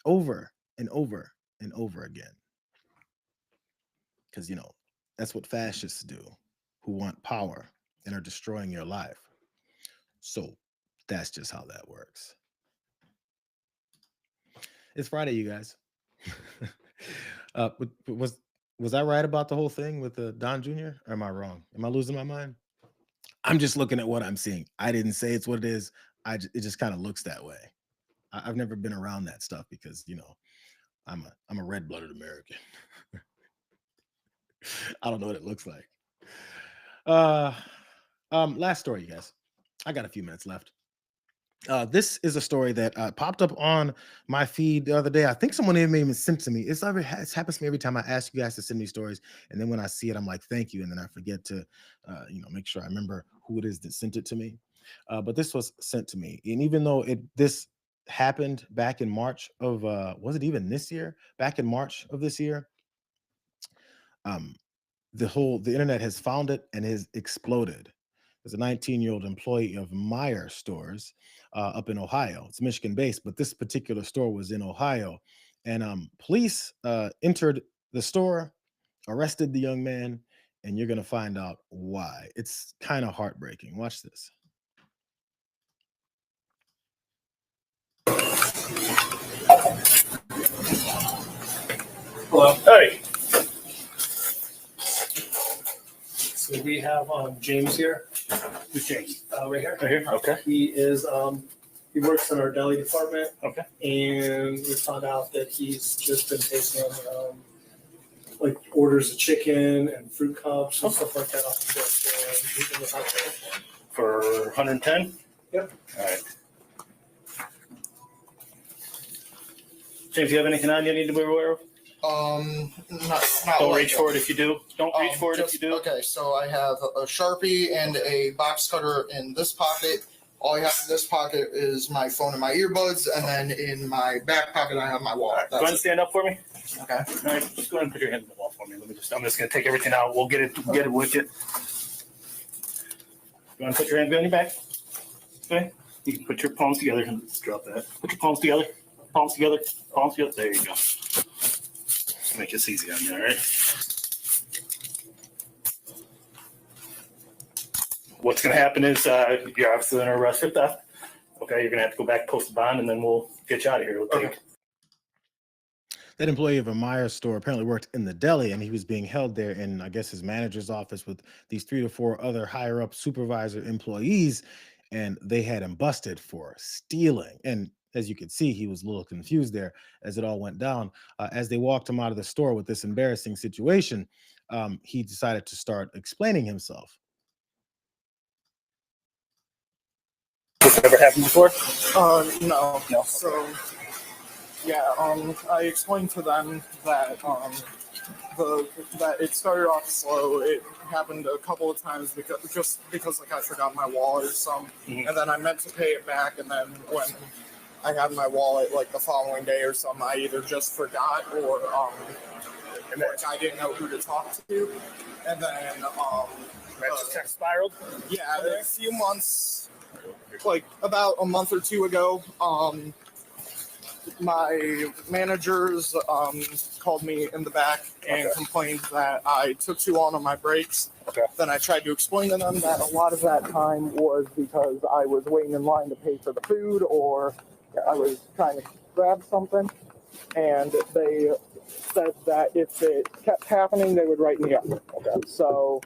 over and over and over again. Because, that's what fascists do, who want power and are destroying your life. So that's just how that works. It's Friday, you guys. Was I right about the whole thing with Don Jr.? Or am I wrong? Am I losing my mind? I'm just looking at what I'm seeing. I didn't say it's what it is. It just kind of looks that way. I've never been around that stuff because, I'm a red-blooded American. I don't know what it looks like. Last story, you guys. I got a few minutes left. This is a story that popped up on my feed the other day. I think someone even sent to me. It happens to me every time I ask you guys to send me stories, and then when I see it, I'm like, thank you, and then I forget to, make sure I remember who it is that sent it to me. But this was sent to me, and even though this happened back in March of, was it even this year? Back in March of this year. The internet has found it and has exploded. There's a 19-year-old employee of Meijer stores up in Ohio. It's Michigan-based, but this particular store was in Ohio. And police entered the store, arrested the young man, and you're going to find out why. It's kind of heartbreaking. Watch this. Hello. Hey. So we have James here. Who's James? Right here. Right here. Okay. He is he works in our deli department. Okay. And we found out that he's just been taking like orders of chicken and fruit cups and stuff like that off the floor for 110. Yep. All right. James, do you have anything on you need to be aware of? Not Don't like reach for it if you do. Don't reach for it if you do. Okay, so I have a Sharpie and a box cutter in this pocket. All I have in this pocket is my phone and my earbuds, and then in my back pocket I have my wallet. Go ahead and stand up for me. Okay. All right, just go ahead and put your hand in the wall for me. I'm just gonna take everything out. We'll get it with you. You want to put your hands behind your back? Okay. You can put your palms together and drop that. Put your palms together. Palms together. Palms together. There you go. Make this easy on you, all right? What's going to happen is you're obviously going to arrest for theft. Okay, you're going to have to go back, post a bond, and then we'll get you out of here. Okay. That employee of a Meijer store apparently worked in the deli, and he was being held there in, I guess, his manager's office with these 3 to 4 other higher up supervisor employees, and they had him busted for stealing. And as you could see, he was a little confused there as it all went down. As they walked him out of the store with this embarrassing situation, he decided to start explaining himself. This ever happened before? No. So, yeah, I explained to them that that it started off slow. It happened a couple of times because like I forgot my wallet or something, and then I meant to pay it back, and then when I had my wallet like the following day or something, I either just forgot or like I didn't know who to talk to, and then tech spiraled. Yeah, a few months, like about a month or two ago, my managers called me in the back and complained that I took too long on my breaks. Okay. Then I tried to explain to them that a lot of that time was because I was waiting in line to pay for the food or I was trying to grab something, and they said that if it kept happening, they would write me up. Okay. So,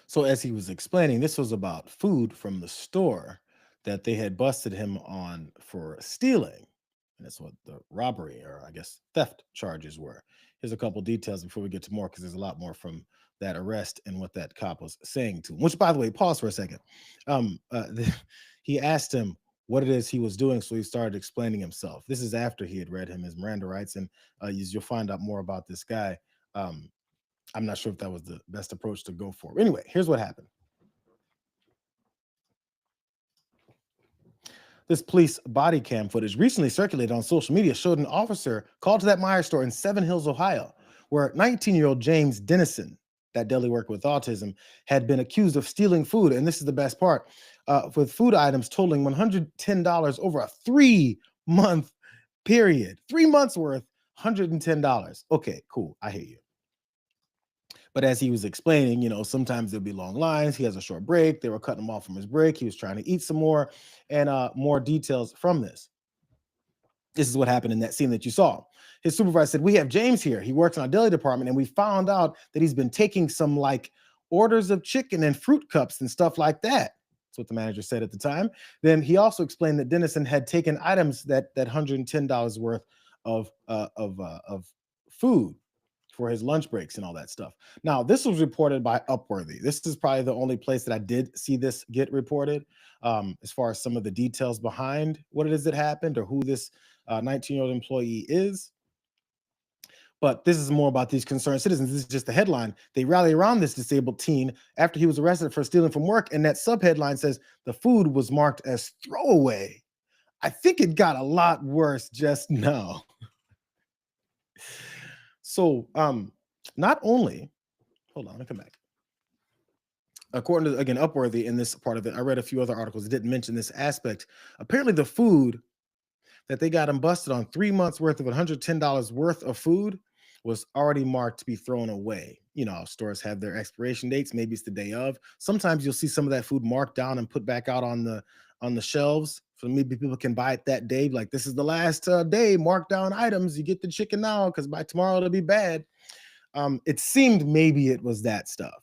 So as he was explaining, this was about food from the store that they had busted him on for stealing. And that's what the robbery, or I guess theft charges were. Here's a couple details before we get to more, because there's a lot more from that arrest and what that cop was saying to him. Which, by the way, pause for a second. He asked him what it is he was doing, so he started explaining himself. This is after he had read him his Miranda rights, and you'll find out more about this guy. I'm not sure if that was the best approach to go for. Anyway, here's what happened. This police body cam footage recently circulated on social media showed an officer called to that Meijer store in Seven Hills, Ohio, where 19-year-old James Dennison, that deli worker with autism, had been accused of stealing food. And this is the best part, with food items totaling $110 over a 3-month period. 3 months worth, $110. Okay, cool. I hear you. But as he was explaining, sometimes there'll be long lines. He has a short break. They were cutting him off from his break. He was trying to eat some more, and more details from this. This is what happened in that scene that you saw. His supervisor said, "We have James here. He works in our deli department, and we found out that he's been taking some like orders of chicken and fruit cups and stuff like that." That's what the manager said at the time. Then he also explained that Dennison had taken items that $110 worth of food for his lunch breaks and all that stuff. Now, this was reported by Upworthy. This is probably the only place that I did see this get reported, as far as some of the details behind what it is that happened or who this 19-year-old employee is. But this is more about these concerned citizens. This is just the headline. They rally around this disabled teen after he was arrested for stealing from work. And that subheadline says the food was marked as throwaway. I think it got a lot worse just now. So not only, hold on, let me come back. According to, again, Upworthy, in this part of it, I read a few other articles that didn't mention this aspect. Apparently the food that they got him busted on, 3 months worth of $110 worth of food, was already marked to be thrown away. You know, stores have their expiration dates. Maybe it's the day of. Sometimes you'll see some of that food marked down and put back out on the shelves. So maybe people can buy it that day. Like, this is the last day, marked down items. You get the chicken now because by tomorrow it'll be bad. It seemed maybe it was that stuff.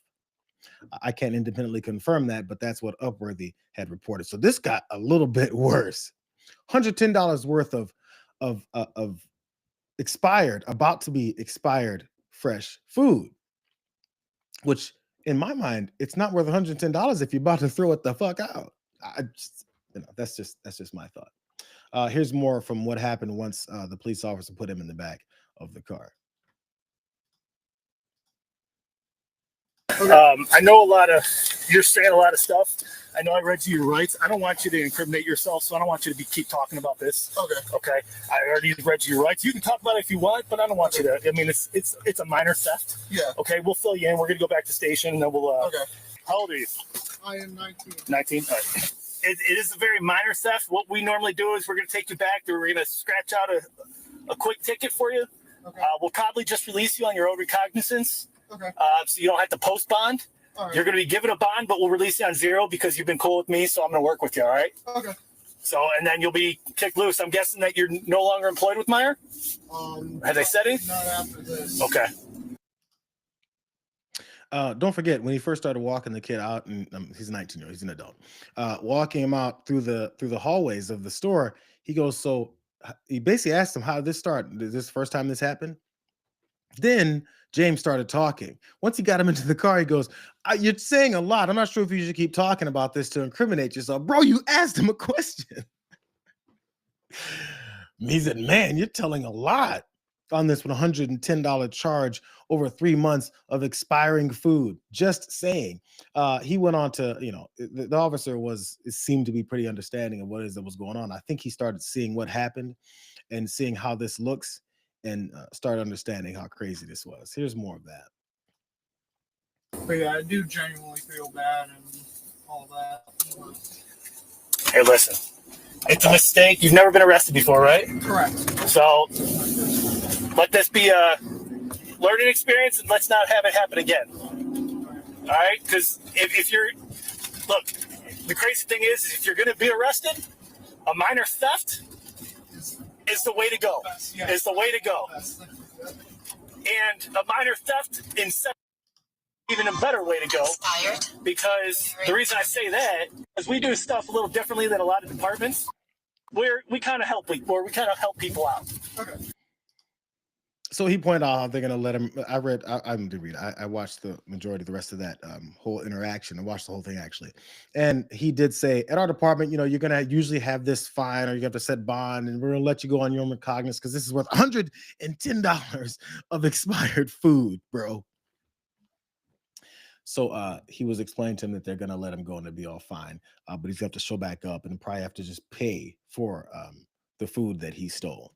I can't independently confirm that, but that's what Upworthy had reported. So this got a little bit worse. $110 worth of expired, about to be expired fresh food, which in my mind, it's not worth $110 if you're about to throw it the fuck out. That's just my thought. Here's more from what happened once the police officer put him in the back of the car. I know you're saying a lot of stuff. I know I read you your rights. I don't want you to incriminate yourself, so I don't want you to keep talking about this. Okay. I already read you your rights. You can talk about it if you want, but I don't want you to. I mean, it's a minor theft. Yeah. Okay, we'll fill you in. We're gonna go back to station, and then we'll. Okay. How old are you? I am 19. 19. All right. It is a very minor theft. What we normally do is we're gonna take you back. We're gonna scratch out a quick ticket for you. Okay. We'll probably just release you on your own recognizance. Okay. So you don't have to post bond. All right. You're going to be given a bond, but we'll release you on zero because you've been cool with me, so I'm going to work with you, all right? Okay. So, and then you'll be kicked loose. I'm guessing that you're no longer employed with Meijer? Have they said it? Not after this. Okay. Don't forget, when he first started walking the kid out, and he's a 19-year-old, he's an adult, walking him out through the hallways of the store, he goes, so he basically asked him, how did this start? Is this the first time this happened? Then James started talking. Once he got him into the car, he goes, you're saying a lot. I'm not sure if you should keep talking about this to incriminate yourself. Bro, you asked him a question. He said, man, you're telling a lot on this $110 charge over 3 months of expiring food. Just saying. He went on to, the officer seemed to be pretty understanding of what it is that was going on. I think he started seeing what happened and seeing how this looks, and start understanding how crazy this was. Here's more of that. But yeah, I do genuinely feel bad and all that. Hey, listen. It's a mistake. You've never been arrested before, right? Correct. So let this be a learning experience, and let's not have it happen again. All right? Because if you're... Look, the crazy thing is if you're going to be arrested, a minor theft is the way to go. It's the way to go. And a minor theft in even a better way to go. Because the reason I say that is we do stuff a little differently than a lot of departments. We kind of help people out. Okay. So he pointed out how they're going to let him. I watched the majority of the rest of that whole interaction. I watched the whole thing, actually. And he did say, at our department, you're going to usually have this fine, or you have to set bond, and we're going to let you go on your own recognizance because this is worth $110 of expired food, bro. So he was explaining to him that they're going to let him go and it'll be all fine. But he's going to have to show back up and probably have to just pay for the food that he stole.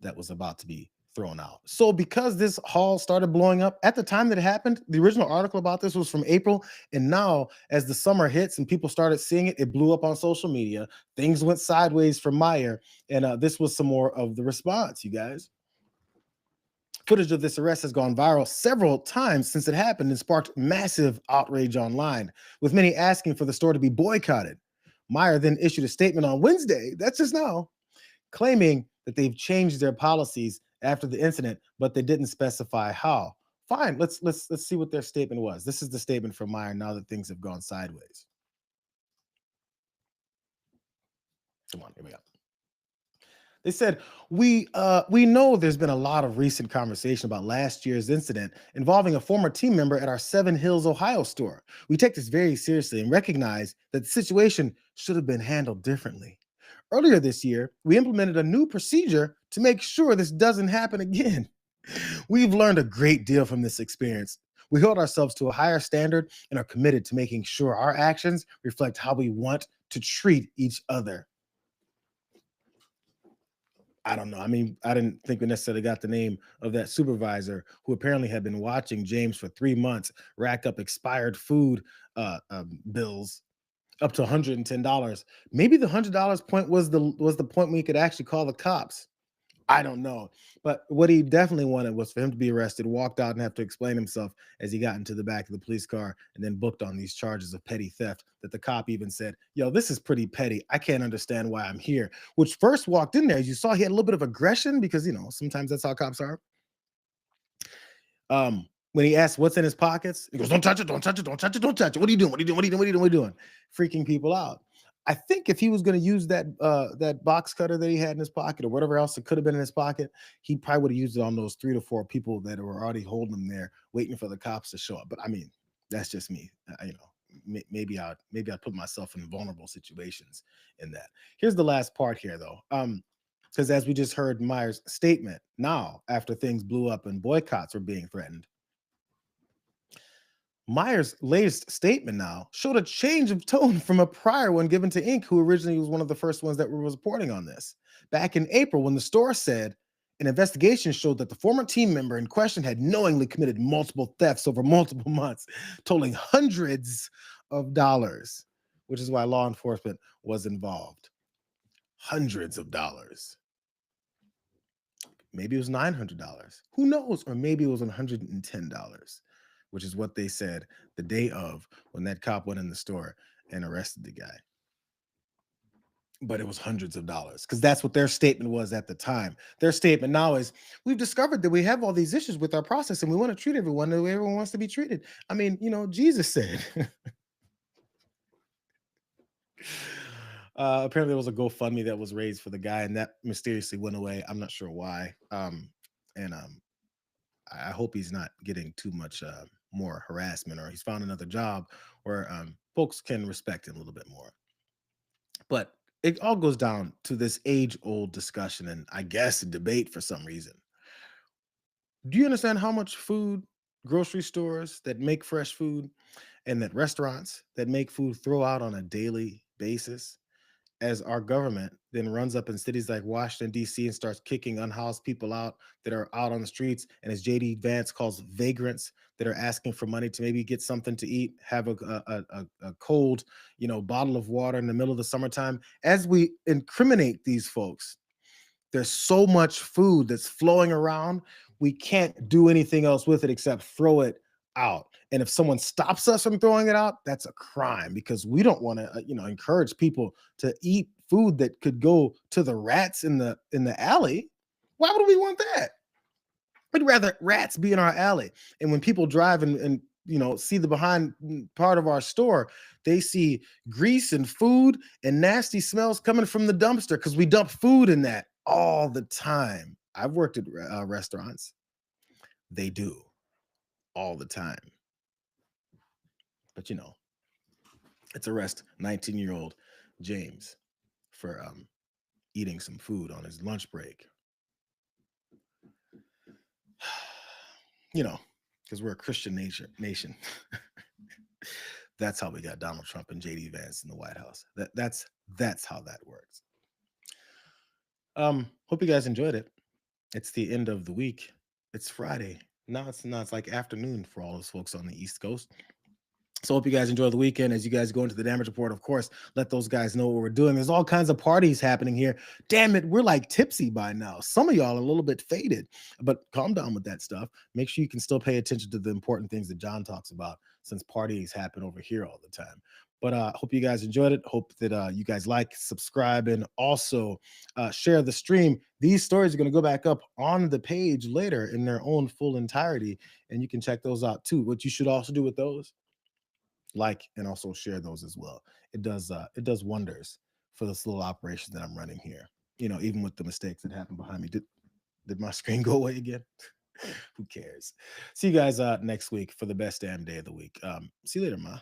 That was about to be thrown out. So because this haul started blowing up at the time that it happened, the original article about this was from April, and now as the summer hits and people started seeing it, it blew up on social media. Things went sideways for Meijer, and this was some more of the response, you guys. Footage of this arrest has gone viral several times since it happened and sparked massive outrage online, with many asking for the store to be boycotted. Meijer then issued a statement on Wednesday, that's just now, claiming that they've changed their policies after the incident, but they didn't specify how. Fine, let's see what their statement was. This is the statement from Meijer now that things have gone sideways. Come on, here we go. They said, we know there's been a lot of recent conversation about last year's incident involving a former team member at our Seven Hills, Ohio store. We take this very seriously and recognize that the situation should have been handled differently. Earlier this year, we implemented a new procedure to make sure this doesn't happen again. We've learned a great deal from this experience. We hold ourselves to a higher standard and are committed to making sure our actions reflect how we want to treat each other. I don't know. I mean, I didn't think we necessarily got the name of that supervisor who apparently had been watching James for 3 months rack up expired food bills up to $110. Maybe the $100 point was the point we could actually call the cops. I don't know. But what he definitely wanted was for him to be arrested, walked out and have to explain himself as he got into the back of the police car and then booked on these charges of petty theft that the cop even said, yo, this is pretty petty. I can't understand why I'm here. Which first walked in there, as you saw, he had a little bit of aggression because, you know, sometimes that's how cops are. When he asked what's in his pockets, he goes, don't touch it, don't touch it, don't touch it, don't touch it. What are you doing? What are you doing? What are you doing? What are you doing? What are you doing? Freaking people out. I think if he was going to use that box cutter that he had in his pocket or whatever else it could have been in his pocket, he probably would have used it on those 3 to 4 people that were already holding him there, waiting for the cops to show up. But I mean, that's just me. You know, maybe I'd put myself in vulnerable situations in that. Here's the last part here, though. Because as we just heard Meijer's statement, now after things blew up and boycotts were being threatened, Meijer's latest statement now showed a change of tone from a prior one given to Inc., who originally was one of the first ones that were reporting on this. Back in April, when the store said an investigation showed that the former team member in question had knowingly committed multiple thefts over multiple months, totaling hundreds of dollars, which is why law enforcement was involved. Hundreds of dollars. Maybe it was $900. Who knows? Or maybe it was $110. Which is what they said the day of when that cop went in the store and arrested the guy. But it was hundreds of dollars because that's what their statement was at the time. Their statement now is, we've discovered that we have all these issues with our process and we want to treat everyone the way everyone wants to be treated. I mean, you know, Jesus said. Apparently there was a GoFundMe that was raised for the guy and that mysteriously went away. I'm not sure why. I hope he's not getting too much more harassment, or he's found another job where folks can respect him a little bit more. But it all goes down to this age-old discussion and I guess a debate for some reason. Do you understand how much food grocery stores that make fresh food and that restaurants that make food throw out on a daily basis? As our government then runs up in cities like Washington, D.C. and starts kicking unhoused people out that are out on the streets. And as J.D. Vance calls vagrants that are asking for money to maybe get something to eat, have a cold, you know, bottle of water in the middle of the summertime. As we incriminate these folks, there's so much food that's flowing around. We can't do anything else with it except throw it out. And if someone stops us from throwing it out, that's a crime because we don't want to, encourage people to eat food that could go to the rats in the alley. Why would we want that? We'd rather rats be in our alley. And when people drive and see the behind part of our store, they see grease and food and nasty smells coming from the dumpster because we dump food in that all the time. I've worked at restaurants. They do all the time. But let's arrest 19-year-old James for eating some food on his lunch break. Because we're a Christian nation. That's how we got Donald Trump and J.D. Vance in the White House. That's how that works. Hope you guys enjoyed it. It's the end of the week. It's Friday. Now it's like afternoon for all those folks on the East Coast. So hope you guys enjoy the weekend. As you guys go into the damage report, of course, let those guys know what we're doing. There's all kinds of parties happening here. Damn it, we're like tipsy by now. Some of y'all are a little bit faded, but calm down with that stuff. Make sure you can still pay attention to the important things that John talks about, since parties happen over here all the time. But hope you guys enjoyed it. Hope that you guys like, subscribe, and also share the stream. These stories are going to go back up on the page later in their own full entirety, and you can check those out too. What you should also do with those, like and also share those as well. It does wonders for this little operation that I'm running here. Even with the mistakes that happened behind me. Did my screen go away again? Who cares? See you guys next week for the best damn day of the week. See you later, Ma.